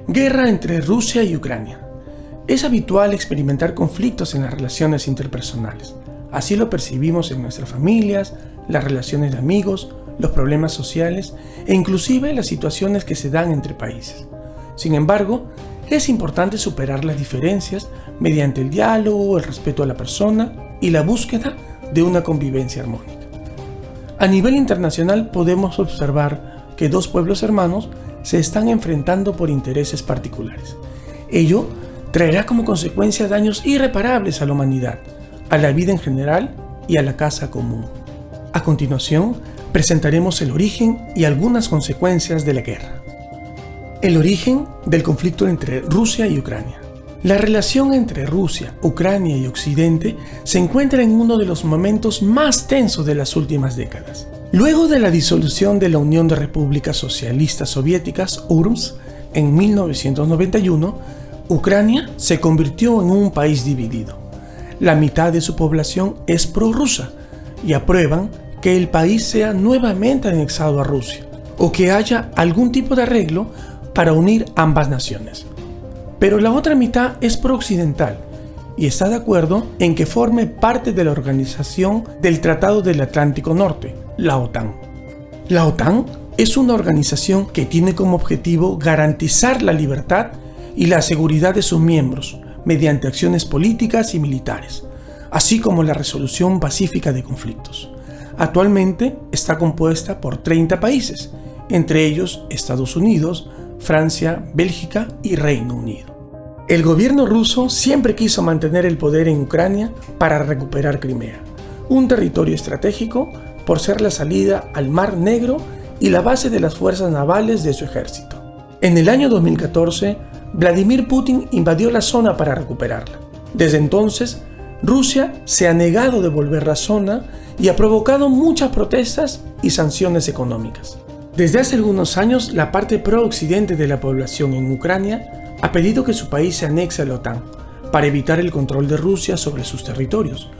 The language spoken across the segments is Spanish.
Guerra entre Rusia y Ucrania. Es habitual experimentar conflictos en las relaciones interpersonales. Así lo percibimos en nuestras familias, las relaciones de amigos, los problemas sociales e inclusive las situaciones que se dan entre países. Sin embargo, es importante superar las diferencias mediante el diálogo, el respeto a la persona y la búsqueda de una convivencia armónica. A nivel internacional podemos observar que dos pueblos hermanos se están enfrentando por intereses particulares. Ello traerá como consecuencia daños irreparables a la humanidad, a la vida en general y a la casa común. A continuación, presentaremos el origen y algunas consecuencias de la guerra. El origen del conflicto entre Rusia y Ucrania. La relación entre Rusia, Ucrania y Occidente se encuentra en uno de los momentos más tensos de las últimas décadas. Luego de la disolución de la Unión de Repúblicas Socialistas Soviéticas, URSS, en 1991, Ucrania se convirtió en un país dividido. La mitad de su población es prorrusa y aprueban que el país sea nuevamente anexado a Rusia o que haya algún tipo de arreglo para unir ambas naciones. Pero la otra mitad es prooccidental y está de acuerdo en que forme parte de la Organización del Tratado del Atlántico Norte, la OTAN. La OTAN es una organización que tiene como objetivo garantizar la libertad y la seguridad de sus miembros mediante acciones políticas y militares, así como la resolución pacífica de conflictos. Actualmente está compuesta por 30 países, entre ellos Estados Unidos, Francia, Bélgica y Reino Unido. El gobierno ruso siempre quiso mantener el poder en Ucrania para recuperar Crimea, un territorio estratégico por ser la salida al Mar Negro y la base de las fuerzas navales de su ejército. En el año 2014, Vladimir Putin invadió la zona para recuperarla. Desde entonces, Rusia se ha negado a devolver la zona y ha provocado muchas protestas y sanciones económicas. Desde hace algunos años, la parte pro-occidente de la población en Ucrania ha pedido que su país se anexe a la OTAN para evitar el control de Rusia sobre sus territorios,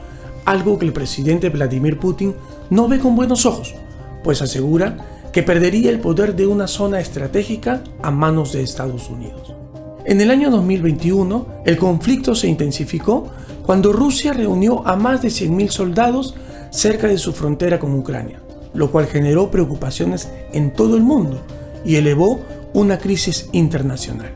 algo que el presidente Vladimir Putin no ve con buenos ojos, pues asegura que perdería el poder de una zona estratégica a manos de Estados Unidos. En el año 2021, el conflicto se intensificó cuando Rusia reunió a más de 100.000 soldados cerca de su frontera con Ucrania, lo cual generó preocupaciones en todo el mundo y elevó una crisis internacional.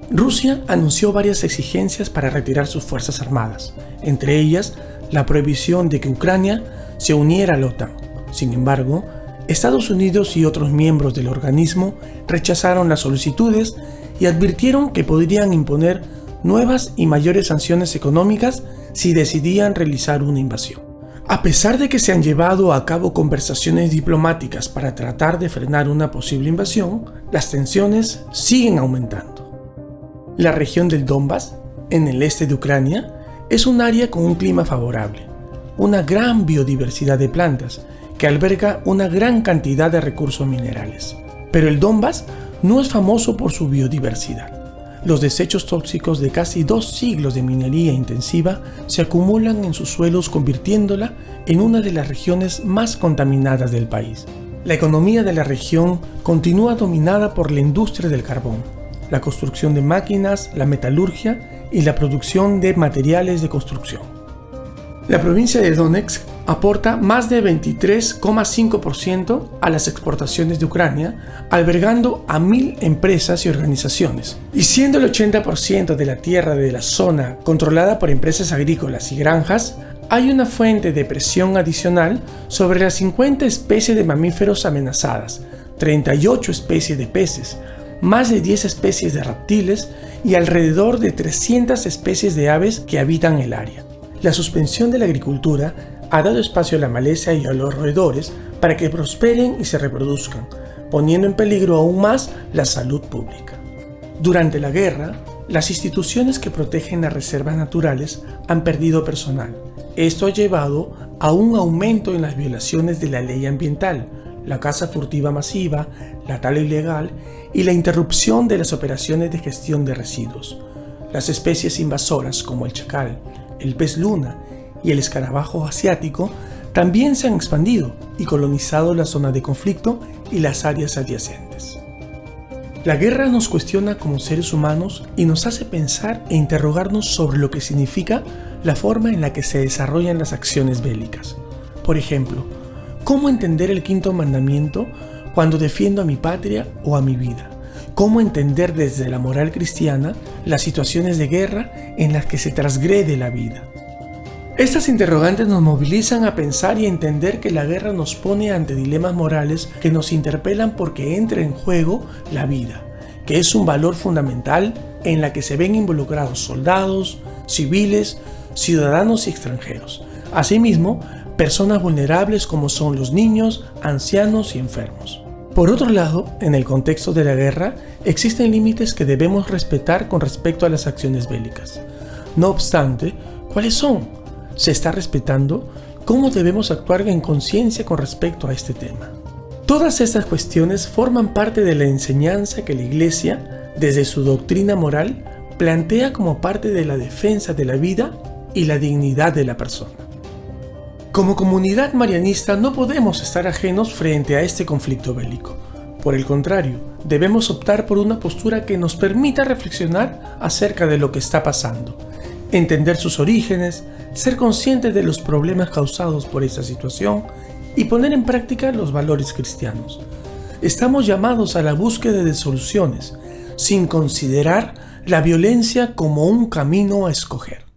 Rusia anunció varias exigencias para retirar sus fuerzas armadas, entre ellas la prohibición de que Ucrania se uniera a la OTAN. Sin embargo, Estados Unidos y otros miembros del organismo rechazaron las solicitudes y advirtieron que podrían imponer nuevas y mayores sanciones económicas si decidían realizar una invasión. A pesar de que se han llevado a cabo conversaciones diplomáticas para tratar de frenar una posible invasión, las tensiones siguen aumentando. La región del Donbass, en el este de Ucrania, es un área con un clima favorable, una gran biodiversidad de plantas que alberga una gran cantidad de recursos minerales. Pero el Donbass no es famoso por su biodiversidad. Los desechos tóxicos de casi 2 siglos de minería intensiva se acumulan en sus suelos, convirtiéndola en una de las regiones más contaminadas del país. La economía de la región continúa dominada por la industria del carbón, la construcción de máquinas, la metalurgia y la producción de materiales de construcción. La provincia de Donetsk aporta más de 23,5% a las exportaciones de Ucrania, albergando a 1.000 empresas y organizaciones. Y siendo el 80% de la tierra de la zona controlada por empresas agrícolas y granjas, hay una fuente de presión adicional sobre las 50 especies de mamíferos amenazadas, 38 especies de peces, más de 10 especies de reptiles y alrededor de 300 especies de aves que habitan el área. La suspensión de la agricultura ha dado espacio a la maleza y a los roedores para que prosperen y se reproduzcan, poniendo en peligro aún más la salud pública. Durante la guerra, las instituciones que protegen las reservas naturales han perdido personal. Esto ha llevado a un aumento en las violaciones de la ley ambiental, la caza furtiva masiva, la tala ilegal y la interrupción de las operaciones de gestión de residuos. Las especies invasoras como el chacal, el pez luna y el escarabajo asiático también se han expandido y colonizado la zona de conflicto y las áreas adyacentes. La guerra nos cuestiona como seres humanos y nos hace pensar e interrogarnos sobre lo que significa la forma en la que se desarrollan las acciones bélicas. Por ejemplo, ¿cómo entender el quinto mandamiento cuando defiendo a mi patria o a mi vida? ¿Cómo entender desde la moral cristiana las situaciones de guerra en las que se transgrede la vida? Estas interrogantes nos movilizan a pensar y a entender que la guerra nos pone ante dilemas morales que nos interpelan porque entra en juego la vida, que es un valor fundamental en la que se ven involucrados soldados, civiles, ciudadanos y extranjeros. Asimismo, personas vulnerables como son los niños, ancianos y enfermos. Por otro lado, en el contexto de la guerra, existen límites que debemos respetar con respecto a las acciones bélicas. No obstante, ¿cuáles son? ¿Se está respetando? ¿Cómo debemos actuar en conciencia con respecto a este tema? Todas estas cuestiones forman parte de la enseñanza que la Iglesia, desde su doctrina moral, plantea como parte de la defensa de la vida y la dignidad de la persona. Como comunidad marianista no podemos estar ajenos frente a este conflicto bélico. Por el contrario, debemos optar por una postura que nos permita reflexionar acerca de lo que está pasando, entender sus orígenes, ser conscientes de los problemas causados por esta situación y poner en práctica los valores cristianos. Estamos llamados a la búsqueda de soluciones, sin considerar la violencia como un camino a escoger.